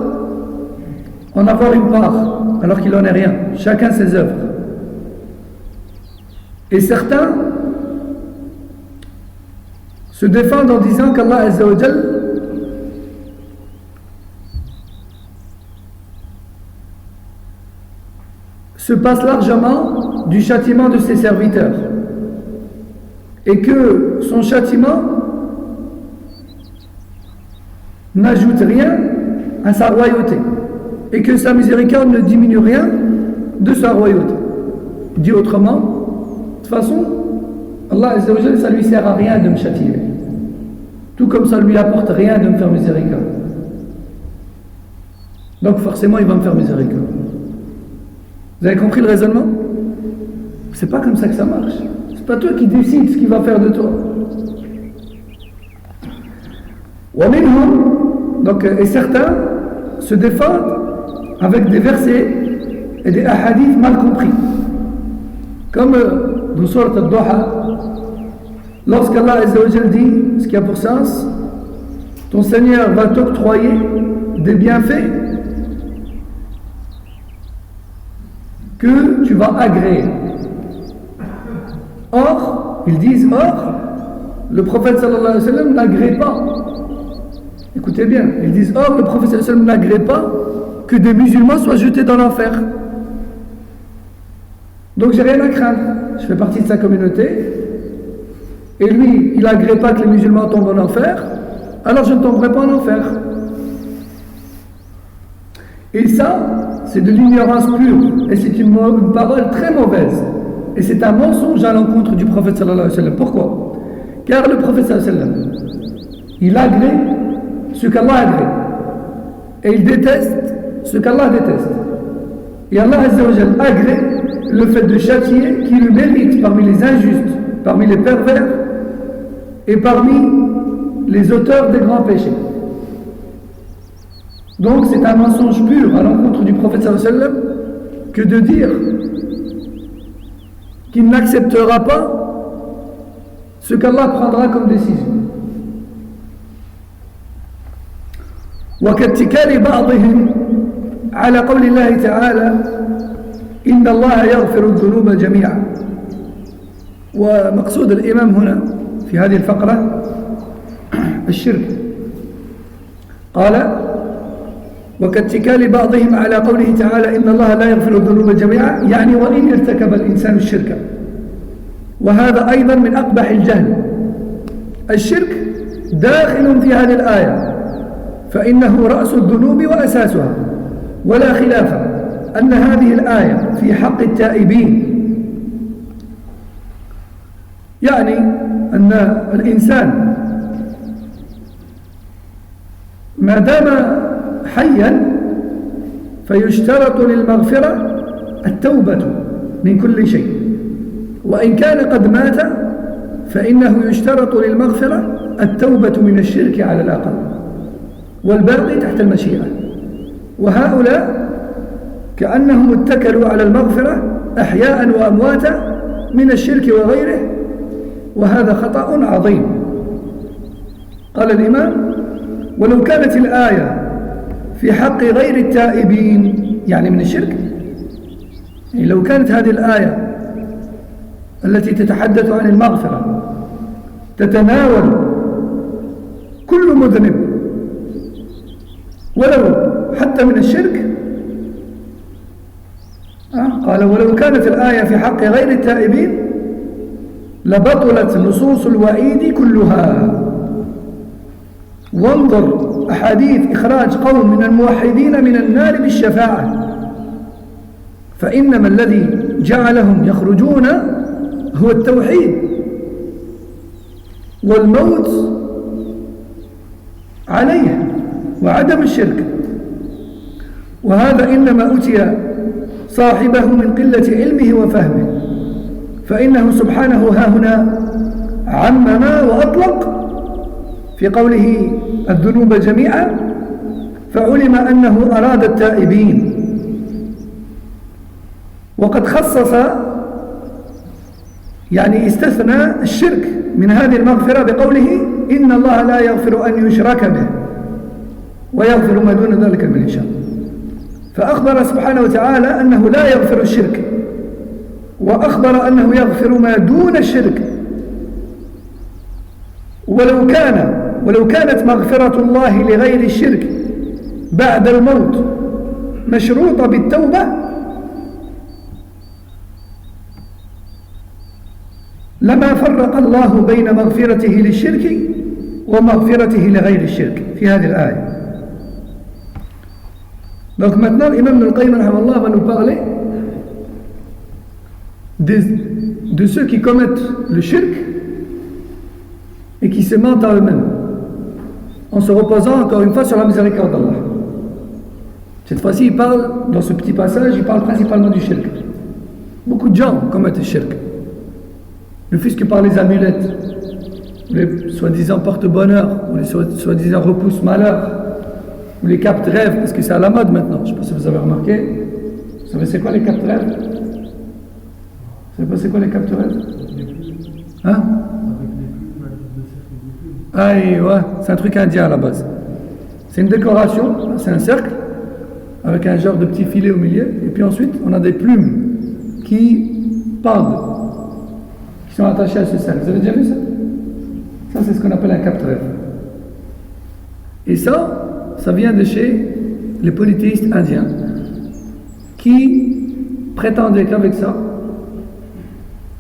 Speaker 1: en avoir une part, alors qu'il n'en est rien, chacun ses œuvres. Et certains se défendent en disant qu'Allah Azza wa Jal se passe largement du châtiment de ses serviteurs et que son châtiment n'ajoute rien à sa royauté et que sa miséricorde ne diminue rien de sa royauté. Dit autrement, de toute façon, Allah Azza wa Jal, ça lui sert à rien de me châtier, tout comme ça lui apporte rien de me faire miséricorde. Donc forcément il va me faire miséricorde. Vous avez compris le raisonnement? C'est pas comme ça que ça marche. C'est pas toi qui décides ce qu'il va faire de toi. Donc, et certains se défendent avec des versets et des hadiths mal compris. Comme dans Sourate Al-Duha, lorsqu'Allah Azza wa Jal dit, ce qui a pour sens, ton Seigneur va t'octroyer des bienfaits que tu vas agréer. Or, ils disent, le prophète sallallahu alayhi wa sallam n'agrée pas. Écoutez bien, ils disent, le prophète sallallahu alayhi wa sallam n'agrée pas que des musulmans soient jetés dans l'enfer. Donc j'ai rien à craindre. Je fais partie de sa communauté. Et lui, il n'agrée pas que les musulmans tombent en enfer. Alors je ne tomberai pas en enfer. Et ça, c'est de l'ignorance pure. Et c'est une parole très mauvaise. Et c'est un mensonge à l'encontre du prophète sallallahu alayhi wa sallam. Pourquoi? Car le prophète sallallahu alayhi wa sallam, il agrée ce qu'Allah agrée. Et il déteste ce qu'Allah déteste. Et Allah Azza wa Jal agrée le fait de châtier qui le mérite parmi les injustes, parmi les pervers et parmi les auteurs des grands péchés. Donc c'est un mensonge pur à l'encontre du prophète sallallahu alayhi wa sallam que de dire qu'il n'acceptera pas ce qu'Allah prendra comme décision. وكاتكال بعضهم على قول الله تعالى إن الله يغفر الذنوب جميعا. ومقصود الإمام هنا في هذه الفقرة الشرك. قال وكاتكال بعضهم على قوله تعالى إن الله لا يغفر الذنوب جميعا، يعني وإن ارتكب الإنسان الشرك. وهذا أيضا من أقبح الجهل. الشرك داخل في هذه الآية، فإنه رأس الذنوب وأساسها، ولا خلاف أن هذه الآية في حق التائبين، يعني أن الإنسان ما دام حيا فيشترط للمغفرة التوبة من كل شيء، وإن كان قد مات فإنه يشترط للمغفرة التوبة من الشرك على الأقل، والباقي تحت المشيئة. وهؤلاء كأنهم اتكلوا على المغفرة أحياء وأمواتا من الشرك وغيره، وهذا خطأ عظيم. قال الإمام ولو كانت الآية في حق غير التائبين، يعني من الشرك، يعني لو كانت هذه الآية التي تتحدث عن المغفرة تتناول كل مذنب ولو حتى من الشرك، قال ولو كانت الآية في حق غير التائبين لبطلت نصوص الوعيد كلها. وانظر أحاديث إخراج قوم من الموحدين من النار بالشفاعة، فإنما الذي جعلهم يخرجون هو التوحيد والموت عليه وعدم الشرك. وهذا إنما أتي صاحبه من قلة علمه وفهمه، فإنه سبحانه هاهنا عمم وأطلق في قوله الذنوب جميعا، فعلم أنه أراد التائبين. وقد خصص يعني استثنى الشرك من هذه المغفرة بقوله إن الله لا يغفر أن يشرك به ويغفر ما دون ذلك لمن يشاء. فأخبر سبحانه وتعالى أنه لا يغفر الشرك، وأخبر أنه يغفر ما دون الشرك. ولو كانت مغفرة الله لغير الشرك بعد الموت مشروطة بالتوبة لما فرق الله بين مغفرته للشرك ومغفرته لغير الشرك في هذه الآية. Donc maintenant, l'imam al-Qayyim va nous parler de ceux qui commettent le shirk et qui se mentent à eux-mêmes en se reposant encore une fois sur la miséricorde d'Allah. Cette fois-ci, il parle, dans ce petit passage, il parle principalement du shirk. Beaucoup de gens commettent le shirk. Ne fût-ce que par les amulettes, les soi-disant porte-bonheur, ou les soi-disant repousse-malheur, ou les captes-rêves, parce que c'est à la mode maintenant. Je ne sais pas si vous avez remarqué. Vous savez c'est quoi les captes-rêves? Vous savez pas c'est quoi les captes-rêves? Hein? Ah, ouais, c'est un truc indien à la base. C'est une décoration, c'est un cercle, avec un genre de petit filet au milieu, et puis ensuite, on a des plumes qui pendent, qui sont attachées à ce cercle. Vous avez déjà vu ça? Ça, c'est ce qu'on appelle un capte-rêve. Et ça vient de chez les polythéistes indiens qui prétendaient qu'avec ça,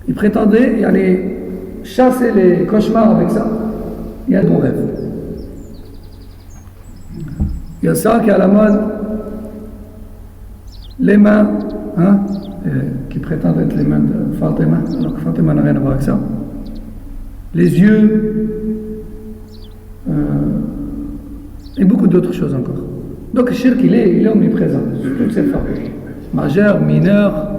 Speaker 1: ils prétendaient aller chasser les cauchemars avec ça. Il y a de bons rêves. Il y a ça qui est à la mode, les mains, hein, qui prétendent être les mains de Fatima, alors que Fatima n'a rien à voir avec ça. Les yeux, et beaucoup d'autres choses encore. Donc le shirk, il est omniprésent, sur toutes ses formes. Majeur, mineur,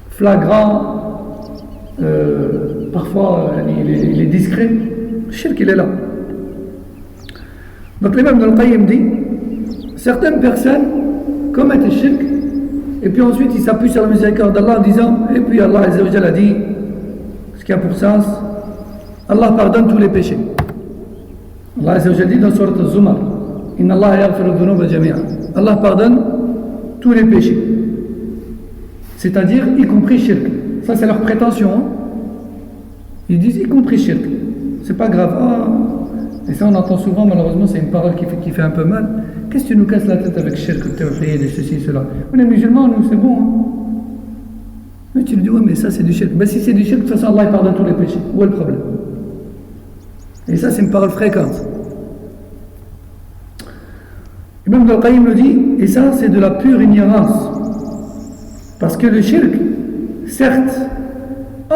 Speaker 1: flagrant, parfois il est discret. Le shirk, il est là. Donc l'imam Ibn al-Qayyim dit, certaines personnes commettent le shirk, et puis ensuite ils s'appuient sur la miséricorde d'Allah en disant, et puis Allah Azza wa Jalla a dit, ce qui a pour sens, Allah pardonne tous les péchés. Allah Azza wa Jalla dit dans Surat al-Zumar, Inna Allah yaghfiru dhunuba jami'a. Allah pardonne tous les péchés, c'est-à-dire y compris shirk. Ça c'est leur prétention, hein? Ils disent y compris shirk. C'est pas grave. Et ça on entend souvent, malheureusement c'est une parole qui fait un peu mal. Qu'est-ce que tu nous casses la tête avec shirk, tawhid et ceci, cela? On est musulmans, nous c'est bon, hein? Mais tu lui dis, ouais, mais ça c'est du shirk. Ben si c'est du shirk, de toute façon Allah il pardonne tous les péchés. Où est le problème? Et ça c'est une parole fréquente. Ibn al-Qayyim le dit, et ça c'est de la pure ignorance. Parce que le shirk, certes,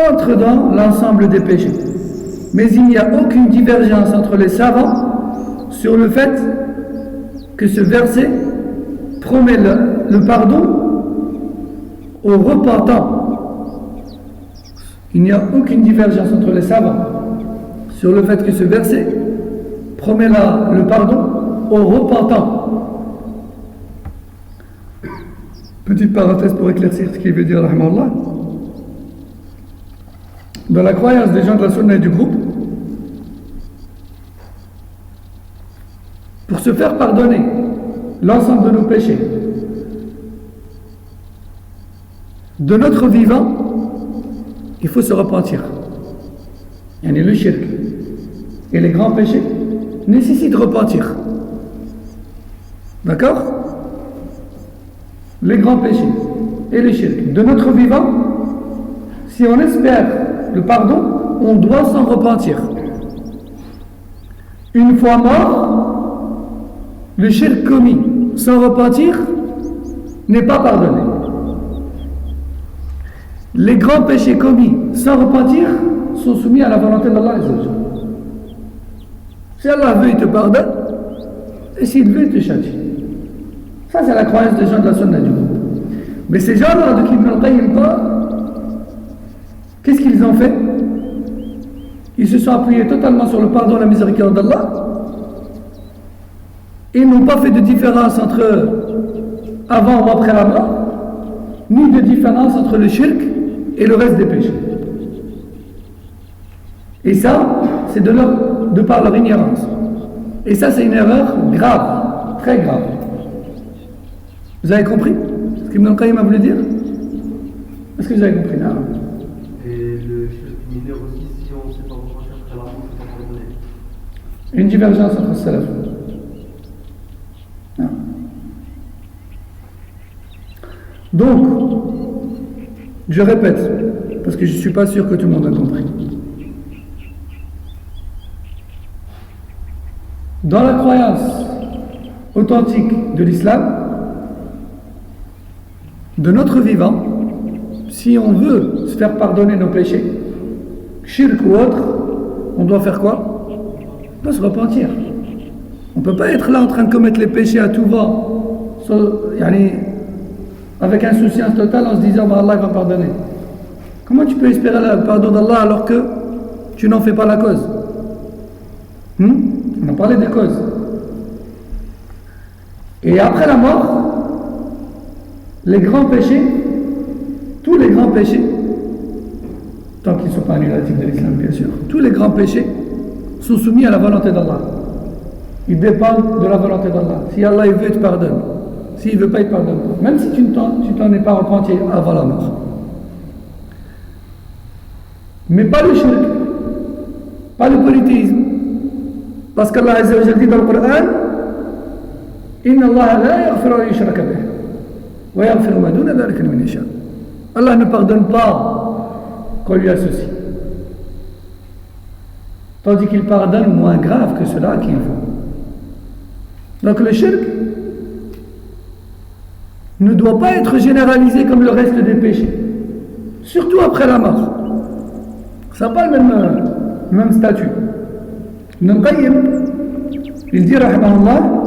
Speaker 1: entre dans l'ensemble des péchés. Mais il n'y a aucune divergence entre les savants sur le fait que ce verset promet le pardon aux repentants. Il n'y a aucune divergence entre les savants sur le fait que ce verset promet le pardon aux repentants. Petite parenthèse pour éclaircir ce qu'il veut dire, rahimahullah. Dans la croyance des gens de la sunna et du groupe, pour se faire pardonner l'ensemble de nos péchés, de notre vivant, il faut se repentir. Il y a le shirk. Et les grands péchés nécessitent de repentir. D'accord? Les grands péchés et le shirk. De notre vivant, si on espère le pardon, on doit s'en repentir. Une fois mort, le shirk commis sans repentir n'est pas pardonné. Les grands péchés commis sans repentir sont soumis à la volonté d'Allah. Si Allah veut, il te pardonne, et s'il veut, il te châtie. Ça, c'est la croyance des gens de la sunna du groupe. Mais ces gens-là de qui Ibn al-Qayyim parle, qu'est-ce qu'ils ont fait? Ils se sont appuyés totalement sur le pardon et la miséricorde d'Allah. Ils n'ont pas fait de différence entre avant ou après la mort. ni de différence entre le shirk et le reste des péchés. Et ça, c'est de par leur ignorance. Et ça, c'est une erreur grave, très grave. Vous avez compris ce qu'Ibn al-Qayyim a voulu dire? Est-ce que vous avez compris? Non.
Speaker 2: Et le shirk mineur aussi, si on ne sait pas reprocher après la mort, il ne faut pas pardonner.
Speaker 1: Une divergence entre salaf. Non. Donc, je répète, parce que je ne suis pas sûr que tout le monde a compris. Dans la croyance authentique de l'islam, de notre vivant, si on veut se faire pardonner nos péchés, shirk ou autre, on doit faire quoi? On doit se repentir. On ne peut pas être là en train de commettre les péchés à tout va, avec insouciance totale en se disant bah, Allah va pardonner. Comment tu peux espérer le pardon d'Allah alors que tu n'en fais pas la cause? On a parlé des causes. Et après la mort, les grands péchés, tous les grands péchés, tant qu'ils ne sont pas annulatifs de l'islam bien sûr, tous les grands péchés sont soumis à la volonté d'Allah. Ils dépendent de la volonté d'Allah. Si Allah il veut, il te pardonne. S'il ne veut pas, il te pardonne pas. Même si tu t'en es pas repenti avant la mort. Mais pas le shirk, pas le polythéisme. Parce qu'Allah Azza wa Jalla dit dans le Coran Inna Allah la yaghfiru an yushraka bih wa yaghfiru ma duna dhalika liman yasha. Allah ne pardonne pas qu'on lui associe. Tandis qu'il pardonne moins grave que cela qu'il faut. Donc le shirk ne doit pas être généralisé comme le reste des péchés. Surtout après la mort. Ça n'a pas le même statut. Ibn al-Qayyim, il dit, rahimahullah,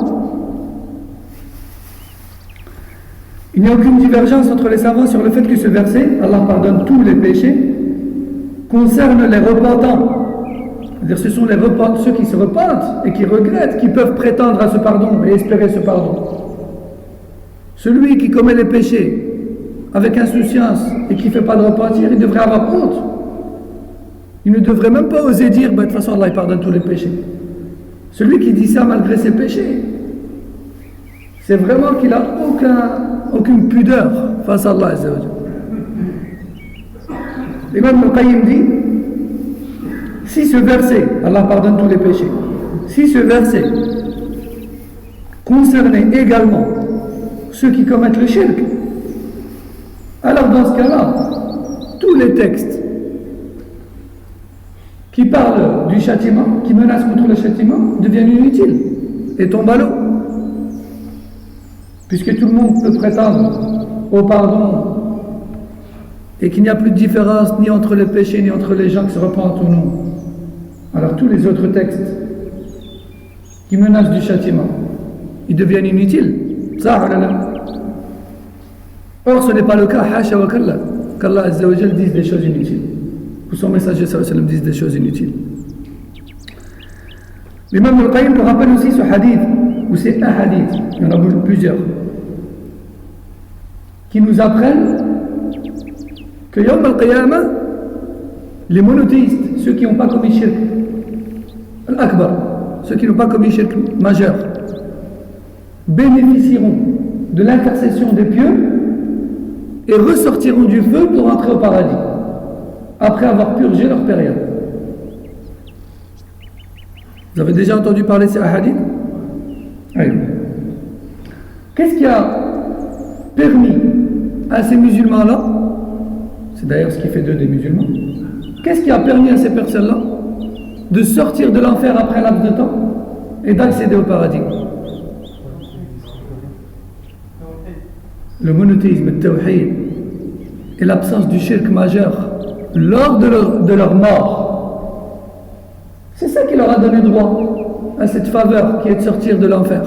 Speaker 1: il n'y a aucune divergence entre les savants sur le fait que ce verset, Allah pardonne tous les péchés, concerne les repentants. C'est-à-dire ce sont ceux qui se repentent et qui regrettent, qui peuvent prétendre à ce pardon et espérer ce pardon. Celui qui commet les péchés avec insouciance et qui ne fait pas de repentir, il devrait avoir honte. Il ne devrait même pas oser dire de toute façon Allah il pardonne tous les péchés. Celui qui dit ça malgré ses péchés, c'est vraiment qu'il n'a aucune pudeur face à Allah. L'imam al-Qayyim dit si ce verset, Allah pardonne tous les péchés, si ce verset concernait également ceux qui commettent le shirk, alors dans ce cas-là, tous les textes qui parlent du châtiment, qui menacent contre le châtiment, deviennent inutiles et tombent à l'eau. Puisque tout le monde peut prétendre au pardon et qu'il n'y a plus de différence ni entre les péchés ni entre les gens qui se repentent ou non. Alors tous les autres textes qui menacent du châtiment, ils deviennent inutiles. Ça, or ce n'est pas le cas, hasha wa kalla, qu'Allah Azza wa Jal dise des choses inutiles. Ou son messager sallallahu alayhi wa sallam dise des choses inutiles. L'imam al-Qayyim nous rappelle aussi ce hadith, ou c'est un hadith, il y en a plusieurs, qui nous apprennent que Yawm al-Qiyamah, les monothéistes, ceux qui n'ont pas commis shirk, al-Akbar, ceux qui n'ont pas commis shirk majeur, bénéficieront de l'intercession des pieux et ressortiront du feu pour entrer au paradis, après avoir purgé leur période. Vous avez déjà entendu parler de ces hadiths? Oui. Qu'est-ce qui a permis à ces musulmans-là, c'est d'ailleurs ce qui fait d'eux des musulmans, qu'est-ce qui a permis à ces personnes-là de sortir de l'enfer après un laps de temps et d'accéder au paradis? Le monothéisme, le tawhid et l'absence du shirk majeur lors de leur mort. C'est ça qui leur a donné droit à cette faveur qui est de sortir de l'enfer.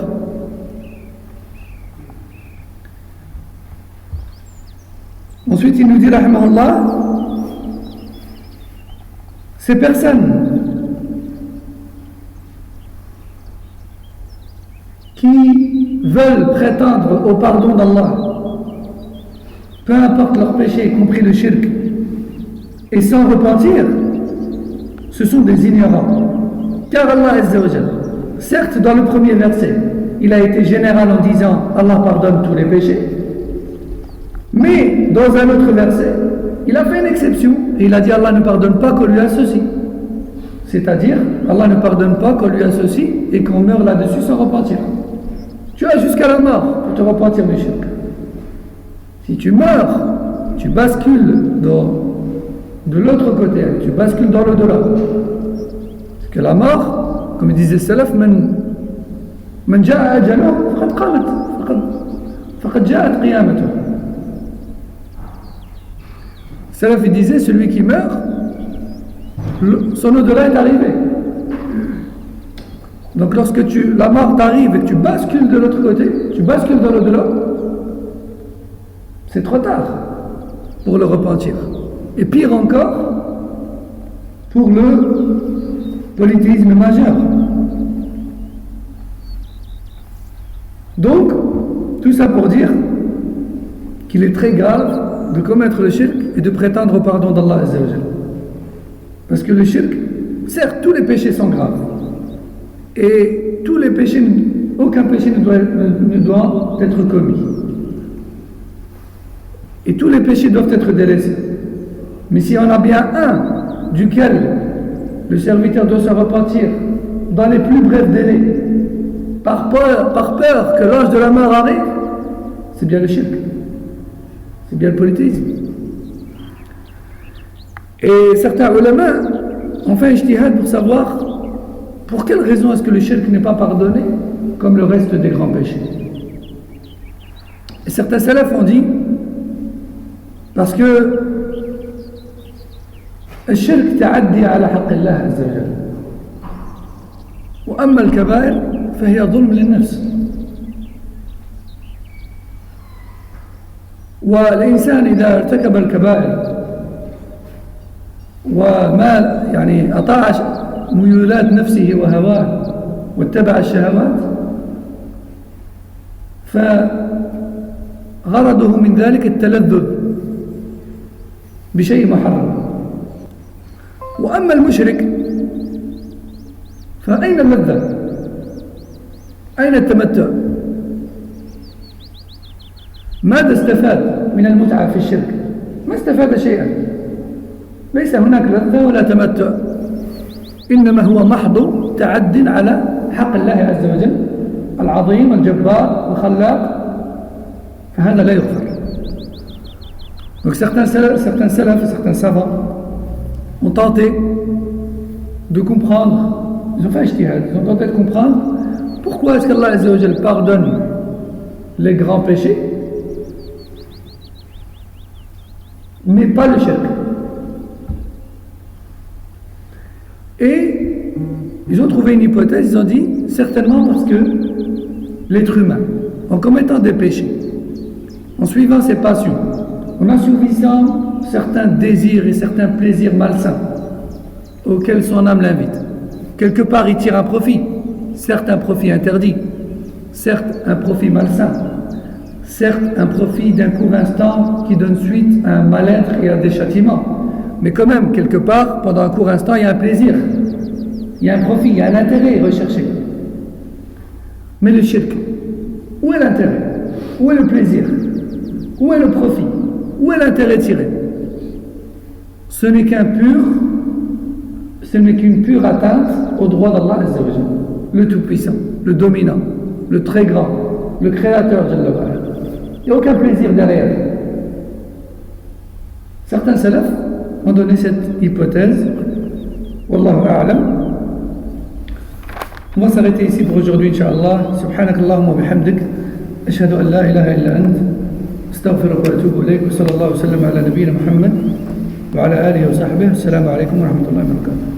Speaker 1: Ensuite, il nous dit, rahimahullah, ces personnes qui veulent prétendre au pardon d'Allah peu importe leur péché, y compris le shirk, et sans repentir, ce sont des ignorants. Car Allah Azza wa Jal, certes dans le premier verset, il a été général en disant Allah pardonne tous les péchés, mais dans un autre verset, il a fait une exception et il a dit Allah ne pardonne pas qu'on lui associe. C'est-à-dire, Allah ne pardonne pas qu'on lui associe et qu'on meurt là-dessus sans repentir. Tu as jusqu'à la mort pour te repentir du shirk. Si tu meurs, tu bascules de l'autre côté, tu bascules dans l'au-delà. Parce que la mort, comme disait Salaf, من جاء أجله فقد جاءت قيامته. Salaf il disait, celui qui meurt, son au-delà est arrivé. Donc lorsque la mort t'arrive et que tu bascules de l'autre côté, tu bascules dans l'au-delà, c'est trop tard pour le repentir. Et pire encore, pour le polythéisme majeur. Donc, tout ça pour dire qu'il est très grave de commettre le shirk et de prétendre au pardon d'Allah Azza wa Jal. Parce que le shirk, certes, tous les péchés sont graves. Et tous les péchés, aucun péché ne doit être commis. Et tous les péchés doivent être délaissés. Mais s'il y en a bien un duquel le serviteur doit se repentir dans les plus brefs délais, par peur que l'ange de la mort arrive, c'est bien le shirk. C'est bien le polythéisme. Et certains ulama ont fait un ijtihad pour savoir pour quelle raison est-ce que le shirk n'est pas pardonné comme le reste des grands péchés. Et certains salafs ont dit parce que le shirk ta'addi ala haqq Allah azza wa jalla. وأما الكبائر فهي ظلم للنفس. والإنسان إذا ارتكب الكبائر وما يعني أطاع ميولات نفسه وهواه واتبع الشهوات فغرضه من ذلك التلذذ بشيء محرم. وأما المشرك فأين اللذة؟ أين التمتع؟ ماذا استفاد من المتعة في الشرك؟ ما استفاد شيئا. ليس هناك لذة ولا تمتع، إنما هو محض تعد على حق الله عز وجل العظيم الجبار الخلاق، فهذا لا يغفر. Donc certains salafs et certains savants ont tenté de comprendre, ils ont fait un ijtihad, ils ont tenté de comprendre pourquoi est-ce qu'Allah Azza wa Jal pardonne les grands péchés mais pas le shirk. Et ils ont trouvé une hypothèse, ils ont dit certainement parce que l'être humain, en commettant des péchés, en suivant ses passions, en assouvissant certains désirs et certains plaisirs malsains auxquels son âme l'invite, quelque part il tire un profit, certes un profit interdit, certes un profit malsain, certes un profit d'un court instant qui donne suite à un mal-être et à des châtiments, mais quand même quelque part pendant un court instant il y a un plaisir, il y a un profit, il y a un intérêt recherché. Mais le shirk, où est l'intérêt? Où est le plaisir? Où est le profit? Où est l'intérêt tiré? Ce n'est qu'une pure atteinte au droit d'Allah Azza wa Jalla, le Tout-Puissant, le Dominant, le Très Grand, le Créateur Jalla wa Ala. Il n'y a aucun plaisir derrière. Certains salafs ont donné cette hypothèse. Wallahu a'lam. On va s'arrêter ici pour aujourd'hui, Inch'Allah. Subhanakallahumma wa bihamdik. Ashhadu an la ilaha illa ant. Astaghfiruka wa atubu ilayk. Wa sallallahu wa sallam ala nabiyyina Muhammad wa ala alihi wa sahbihi. Assalamu alaikum wa rahmatullahi wa barakatuh.